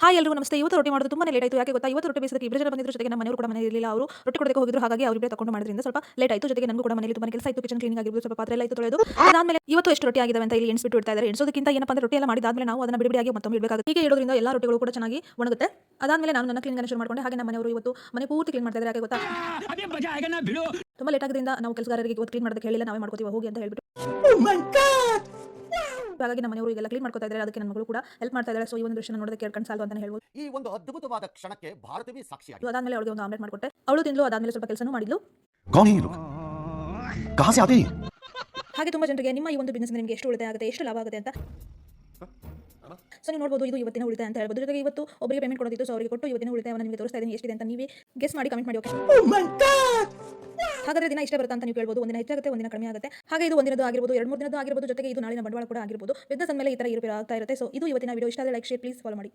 Hi ಎಲ್ರಿಗೂ ನಮಸ್ತೆ. ಇವತ್ತು ರೊಟ್ಟಿ ಮಾಡೋದು ತುಂಬಾನೇ ಲೇಟ್ ಆಯಿತು. ಯಾಕೆ ಗೊತ್ತಾ? ಇವತ್ತು ರೊಟ್ಟಿ ಬೇಯಿಸೋದಕ್ಕೆ ಇಬ್ಬರು ಜನ ಬಂದಿದ್ರು. ಜೊತೆಗೆ ನಮ್ಮ ಮನೆಯವರು ಕೂಡ ಮನೆಯಲ್ಲಿ ಇರಲಿಲ್ಲ. ಅವರು ರೊಟ್ಟಿ ಕೊಡೋದಕ್ಕೆ ಹೋಗಿದ್ರು. ಹಾಗಾಗಿ ಅವರಿಬ್ಬರೇ ತಗೊಂಡು ಮಾಡೋದ್ರಿಂದ ಸ್ವಲ್ಪ ಲೇಟ್ ಆಯಿತು. ಜೊತೆಗೆ ನನಗೂ ಕೂಡ ಮನೆಯಲ್ಲಿ ತುಂಬಾ ಕೆಲಸ ಇತ್ತು. ಕಿಚನ್ ಕ್ಲೀನಿಂಗ್ ಆಗಿರ್ಬೋದು, ಸ್ವಲ್ಪ ಪಾತ್ರೆ ಎಲ್ಲ ಇತ್ತು ತೊಳೆಯೋದು. ಅದಾದ್ಮೇಲೆ ಇವತ್ತು ಎಷ್ಟು ರೊಟ್ಟಿ ಆಗಿದಾವೆ ಅಂತ ಇಲ್ಲಿ ಎಣಿಸ್ಬಿಟ್ಟು ಇಡ್ತಾ ಇದ್ದಾರೆ. ಎಣಿಸೋದಕ್ಕಿಂತ ಏನಪ್ಪಾ ಅಂದ್ರೆ ರೊಟ್ಟಿ ಎಲ್ಲ ಮಾಡಿದಾದ್ಮೇಲೆ ನಾವು ಅದನ್ನ ಬಿಡಿಬಿಡಿಯಾಗಿ ಮತ್ತೊಮ್ಮೆ ಇಡಬೇಕಾಗುತ್ತೆ. ಹೀಗೆ ಇಡೋದ್ರಿಂದ ಎಲ್ಲ ರೊಟ್ಟಿಗಳು ಕೂಡ ಚೆನ್ನಾಗಿ ಒಣಗುತ್ತೆ. ಅದಾದ್ಮೇಲೆ ನಾನು ನನ್ನ ಕ್ಲೀನಿಂಗ್ ಶುರು ಮಾಡ್ಕೊಂಡೆ. ಹಾಗೆ ನಮ್ಮ ಮನೆಯವರು ಇವತ್ತು ಮನೆ ಪೂರ್ತಿ ಕ್ಲೀನ್ ಮಾಡ್ತಾ ಇದ್ದಾರೆ. ಯಾಕೆ ಗೊತ್ತಾ? ತುಂಬಾ ಲೇಟ್ ಆಗೋದ್ರಿಂದ ನಾವು ಕೆಲಸಗಾರರಿಗೆ ಇವತ್ತು ಕ್ಲೀನ್ ಮಾಡೋದಕ್ಕೆ ಹೇಳಿಲ್ಲ, ನಾವೇ ಮಾಡ್ಕೋತೀವಿ ಹೋಗಿ ಅಂತ ಹೇಳ್ಬಿಟ್ಟು. ಹಾಗಾಗಿ ನಮ್ಮ ಮನೆಯವರು ಈಗೆಲ್ಲ ಕ್ಲೀನ್ ಮಾಡ್ಕೊತಾ ಇದ್ದಾರೆ. ಅದಕ್ಕೆ ನನ್ನ ಮಗಳು ಕೂಡ ಹೆಲ್ಪ್ ಮಾಡ್ತಾ ಇದ್ದಾರೆ. ಸೊ ಈ ಒಂದು ದೃಶ್ಯ ನೋಡೋದಕ್ಕೆ ಎರಡು ಕಣ್ಣು ಸಾಲದು ಅಂತ ಹೇಳ್ಬೋದು. ಈ ಒಂದು ಅದ್ಭುತವಾದ ಕ್ಷಣಕ್ಕೆ ಭಾರತವೇ ಸಾಕ್ಷಿಯಾಗಿದೆ. ಅದಾದ್ಮೇಲೆ ಅವಳಿಗೆ ಒಂದು ಆಮ್ಲೆಟ್ ಮಾಡ್ಕೊಟ್ಟೆ. ಅವಳು ತಿಂದ್ಲು. ಅದಾದ್ಮೇಲೆ ಸ್ವಲ್ಪ ಕೆಲಸನೂ ಮಾಡಿದ್ಲು. कौन है ये लोग? कहां से आते हैं? ಹಾಗೆ ತುಂಬಾ ಜನರಿಗೆ ನಿಮ್ಮ ಈ ಒಂದು ಬಿಸ್ನೆಸ್ ನಿಮಗೆ ಎಷ್ಟು ಉಳಿತಾಯ ಆಗುತ್ತೆ, ಎಷ್ಟು ಲಾಭ ಆಗುತ್ತೆ ಅಂತ ಸೊ ನೀವು ನೋಡಬಹುದು. ಇದು ಇವತ್ತಿನ ಉಳಿತಾಯ ಅಂತ ಹೇಳ್ಬೋದು. ಜೊತೆಗೆ ಇವತ್ತು ಒಬ್ಬರಿಗೆ ಪೇಮೆಂಟ್ ಕೊಡೋದಿತ್ತು. ಸೊ ಅವರಿಗೆ ಕೊಟ್ಟು ಇವತ್ತಿನ ಉಳಿತಾಯವನ್ನು ನಿಮಗೆ ತೋರಿಸ್ತಾ ಇದ್ದೀನಿ. ಎಷ್ಟಿದೆ ಅಂತ ನೀವೇ ಗೆಸ್ ಮಾಡಿ ಕಮೆಂಟ್ ಮಾಡಿ. ಓಕೆ, ಹಾಗಾದ್ರೆ ದಿನ ಇಷ್ಟೇ ಬರುತ್ತೆ ಅಂತ ನೀವು ಕೇಳ್ಬೋದು. ಒಂದಿನ ಹೆಚ್ಚಾಗುತ್ತೆ, ಒಂದಿನ ಕಡಿಮೆ ಆಗುತ್ತೆ. ಹಾಗೆ ಇದು ಒಂದಿನದ್ದು ಆಗಿರ್ಬೋದು, 2-3 ದಿನದ್ದು ಆಗಿರ್ಬೋದು. ಜೊತೆಗೆ ಇದು ನಾಳಿನ ಬಂಡವಾಳ ಕೂಡ ಆಗಿರ್ಬೋದು. ಬಿಸ್ನೆಸ್ ಅಂದಮೇಲೆ ಈ ತರ ಆಗ್ತಾ ಇರುತ್ತೆ. ಸೊ ಇದು ಇವತ್ತಿನ ವಿಡಿಯೋ. ಇಷ್ಟ ಆದರೆ ಲೈಕ್, ಶೇರ್, ಪ್ಲೀಸ್ ಫಾಲೋ ಮಾಡಿ.